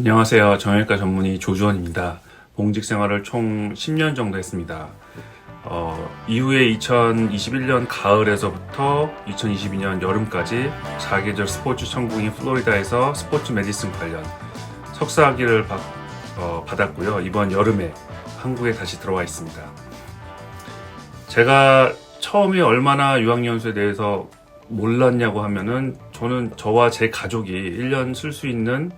안녕하세요. 정형외과 전문의 조주원입니다. 공직 생활을 총 10년 정도 했습니다. 이후에 2021년 가을에서부터 2022년 여름까지 사계절 스포츠 천국인 플로리다에서 스포츠 메디슨 관련 석사학위를 받았고요. 이번 여름에 한국에 다시 들어와 있습니다. 제가 처음에 얼마나 유학연수에 대해서 몰랐냐고 하면은 저는 저와 제 가족이 1년 쓸 수 있는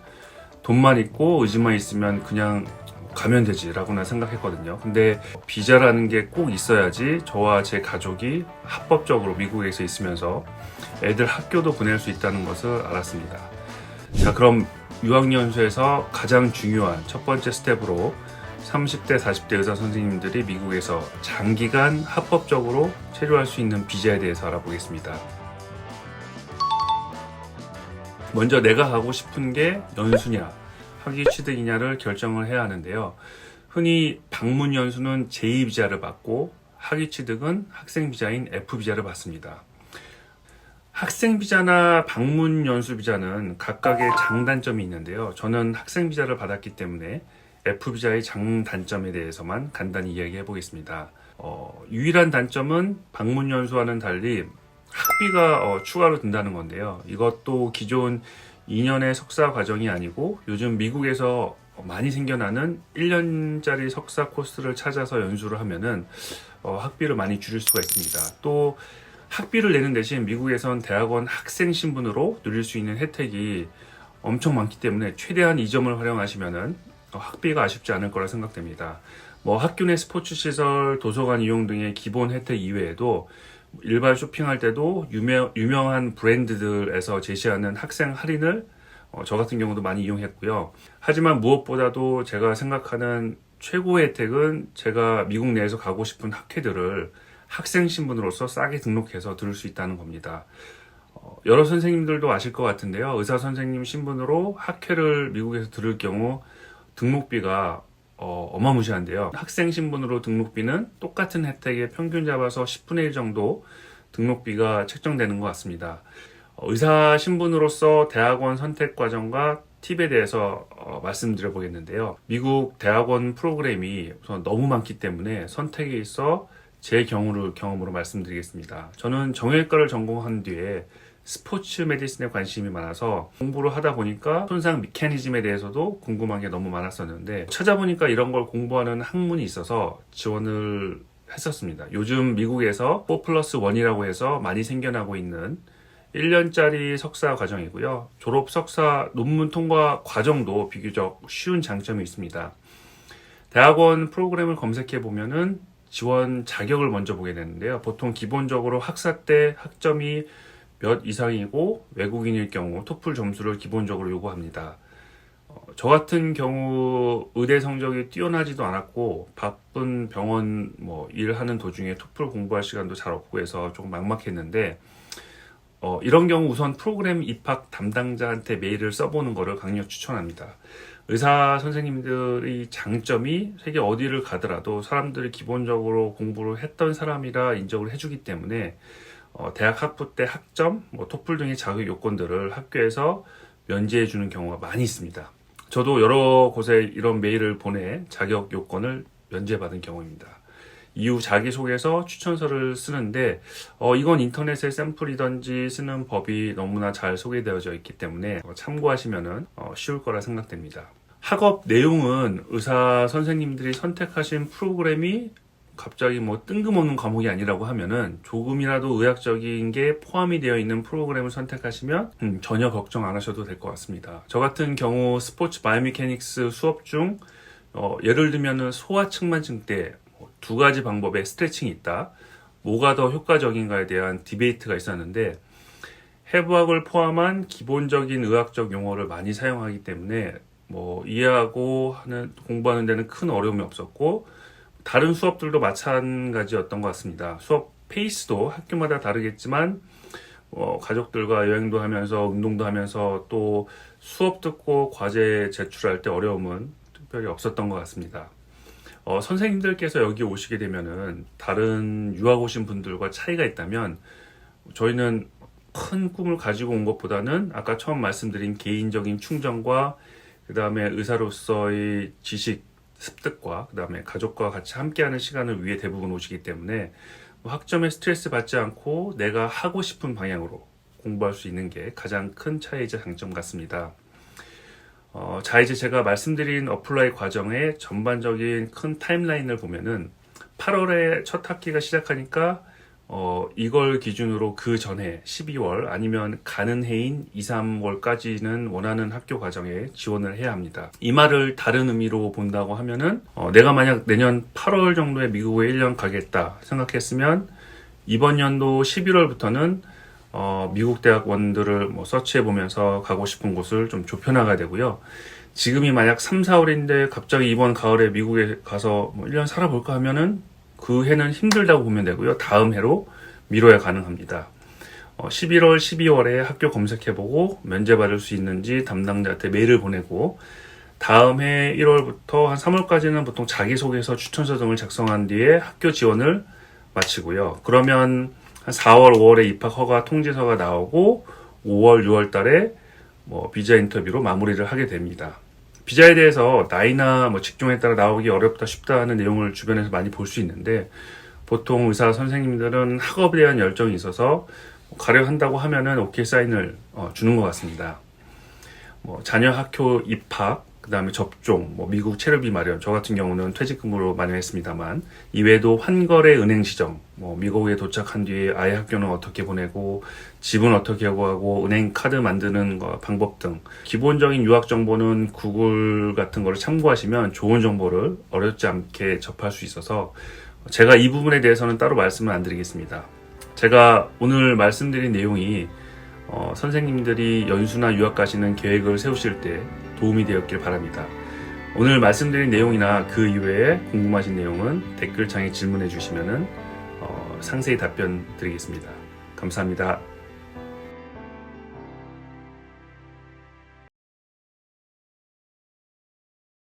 돈만 있고 의지만 있으면 그냥 가면 되지 라고나 생각했거든요. 근데 비자라는 게 꼭 있어야지 저와 제 가족이 합법적으로 미국에서 있으면서 애들 학교도 보낼 수 있다는 것을 알았습니다. 자, 그럼 유학연수에서 가장 중요한 첫 번째 스텝으로 30대, 40대 의사 선생님들이 미국에서 장기간 합법적으로 체류할 수 있는 비자에 대해서 알아보겠습니다. 먼저 내가 가고 싶은 게 연수냐, 학위 취득이냐를 결정을 해야 하는데요. 흔히 방문 연수는 제2비자를 받고 학위 취득은 학생 비자인 F비자를 받습니다. 학생 비자나 방문 연수 비자는 각각의 장단점이 있는데요. 저는 학생 비자를 받았기 때문에 F비자의 장단점에 대해서만 간단히 이야기해 보겠습니다. 유일한 단점은 방문 연수와는 달리 학비가 추가로 든다는 건데요. 이것도 기존 2년의 석사 과정이 아니고 요즘 미국에서 많이 생겨나는 1년짜리 석사 코스를 찾아서 연수를 하면은 학비를 많이 줄일 수가 있습니다. 또 학비를 내는 대신 미국에선 대학원 학생 신분으로 누릴 수 있는 혜택이 엄청 많기 때문에 최대한 이 점을 활용하시면은 학비가 아쉽지 않을 거라 생각됩니다. 학교 내 스포츠 시설, 도서관 이용 등의 기본 혜택 이외에도 일반 쇼핑할 때도 유명한 브랜드들에서 제시하는 학생 할인을 저 같은 경우도 많이 이용했고요. 하지만 무엇보다도 제가 생각하는 최고의 혜택은 제가 미국 내에서 가고 싶은 학회들을 학생 신분으로서 싸게 등록해서 들을 수 있다는 겁니다. 여러 선생님들도 아실 것 같은데요. 의사 선생님 신분으로 학회를 미국에서 들을 경우 등록비가 어마무시한데요. 학생 신분으로 등록비는 똑같은 혜택에 평균 잡아서 10분의 1 정도 등록비가 책정되는 것 같습니다. 의사 신분으로서 대학원 선택 과정과 팁에 대해서 말씀드려 보겠는데요. 미국 대학원 프로그램이 우선 너무 많기 때문에 선택에 있어 제 경험으로 말씀드리겠습니다. 저는 정형외과를 전공한 뒤에 스포츠 메디슨에 관심이 많아서 공부를 하다 보니까 손상 메커니즘에 대해서도 궁금한 게 너무 많았었는데 찾아보니까 이런 걸 공부하는 학문이 있어서 지원을 했었습니다. 요즘 미국에서 4+1이라고 해서 많이 생겨나고 있는 1년짜리 석사 과정이고요. 졸업 석사 논문 통과 과정도 비교적 쉬운 장점이 있습니다. 대학원 프로그램을 검색해 보면은 지원 자격을 먼저 보게 되는데요. 보통 기본적으로 학사 때 학점이 몇 이상이고 외국인일 경우 토플 점수를 기본적으로 요구합니다. 저 같은 경우 의대 성적이 뛰어나지도 않았고 바쁜 병원 일하는 도중에 토플 공부할 시간도 잘 없고 해서 조금 막막했는데 이런 경우 우선 프로그램 입학 담당자한테 메일을 써보는 것을 강력 추천합니다. 의사 선생님들의 장점이 세계 어디를 가더라도 사람들이 기본적으로 공부를 했던 사람이라 인정을 해주기 때문에 대학 학부 때 학점, 토플 등의 자격 요건들을 학교에서 면제해 주는 경우가 많이 있습니다. 저도 여러 곳에 이런 메일을 보내 자격 요건을 면제받은 경우입니다. 이후 자기소개서 추천서를 쓰는데 이건 인터넷의 샘플이든지 쓰는 법이 너무나 잘 소개되어져 있기 때문에 참고하시면 쉬울 거라 생각됩니다. 학업 내용은 의사 선생님들이 선택하신 프로그램이 갑자기 뜬금없는 과목이 아니라고 하면은 조금이라도 의학적인 게 포함이 되어 있는 프로그램을 선택하시면 전혀 걱정 안 하셔도 될 것 같습니다. 저 같은 경우 스포츠 바이오메카닉스 수업 중 예를 들면은 소아측만증 때 두 가지 방법의 스트레칭이 있다. 뭐가 더 효과적인가에 대한 디베이트가 있었는데 해부학을 포함한 기본적인 의학적 용어를 많이 사용하기 때문에 이해하고 공부하는 데는 큰 어려움이 없었고 다른 수업들도 마찬가지였던 것 같습니다. 수업 페이스도 학교마다 다르겠지만 가족들과 여행도 하면서 운동도 하면서 또 수업 듣고 과제 제출할 때 어려움은 특별히 없었던 것 같습니다. 선생님들께서 여기 오시게 되면은 다른 유학 오신 분들과 차이가 있다면 저희는 큰 꿈을 가지고 온 것보다는 아까 처음 말씀드린 개인적인 충정과 그 다음에 의사로서의 지식, 습득과 그 다음에 가족과 같이 함께하는 시간을 위해 대부분 오시기 때문에 학점에 스트레스 받지 않고 내가 하고 싶은 방향으로 공부할 수 있는 게 가장 큰 차이이자 장점 같습니다. 자, 이제 제가 말씀드린 어플라이 과정의 전반적인 큰 타임라인을 보면은 8월에 첫 학기가 시작하니까 이걸 기준으로 그 전에 12월 아니면 가는 해인 2, 3월까지는 원하는 학교 과정에 지원을 해야 합니다. 이 말을 다른 의미로 본다고 하면은 내가 만약 내년 8월 정도에 미국에 1년 가겠다 생각했으면 이번 연도 11월부터는 미국 대학원들을 서치해 보면서 가고 싶은 곳을 좀 좁혀나가야 되고요. 지금이 만약 3, 4월인데 갑자기 이번 가을에 미국에 가서 1년 살아볼까 하면은 그 해는 힘들다고 보면 되고요. 다음 해로 미뤄야 가능합니다. 11월, 12월에 학교 검색해보고 면제 받을 수 있는지 담당자한테 메일을 보내고 다음 해 1월부터 한 3월까지는 보통 자기소개서, 추천서 등을 작성한 뒤에 학교 지원을 마치고요. 그러면 한 4월, 5월에 입학 허가 통지서가 나오고 5월, 6월 달에 비자 인터뷰로 마무리를 하게 됩니다. 비자에 대해서 나이나 직종에 따라 나오기 어렵다 쉽다 하는 내용을 주변에서 많이 볼 수 있는데 보통 의사 선생님들은 학업에 대한 열정이 있어서 가려 한다고 하면은 오케이 사인을 주는 것 같습니다. 자녀 학교 입학, 그 다음에 접종, 미국 체류비 마련, 저 같은 경우는 퇴직금으로 마련했습니다만 이외에도 환거래 은행 지정, 미국에 도착한 뒤에 아이 학교는 어떻게 보내고 집은 어떻게 하고 은행 카드 만드는 방법 등 기본적인 유학 정보는 구글 같은 거를 참고하시면 좋은 정보를 어렵지 않게 접할 수 있어서 제가 이 부분에 대해서는 따로 말씀을 안 드리겠습니다. 제가 오늘 말씀드린 내용이 선생님들이 연수나 유학 가시는 계획을 세우실 때 도움이 되었길 바랍니다. 오늘 말씀드린 내용이나 그 이외에 궁금하신 내용은 댓글창에 질문해 주시면은 상세히 답변 드리겠습니다. 감사합니다.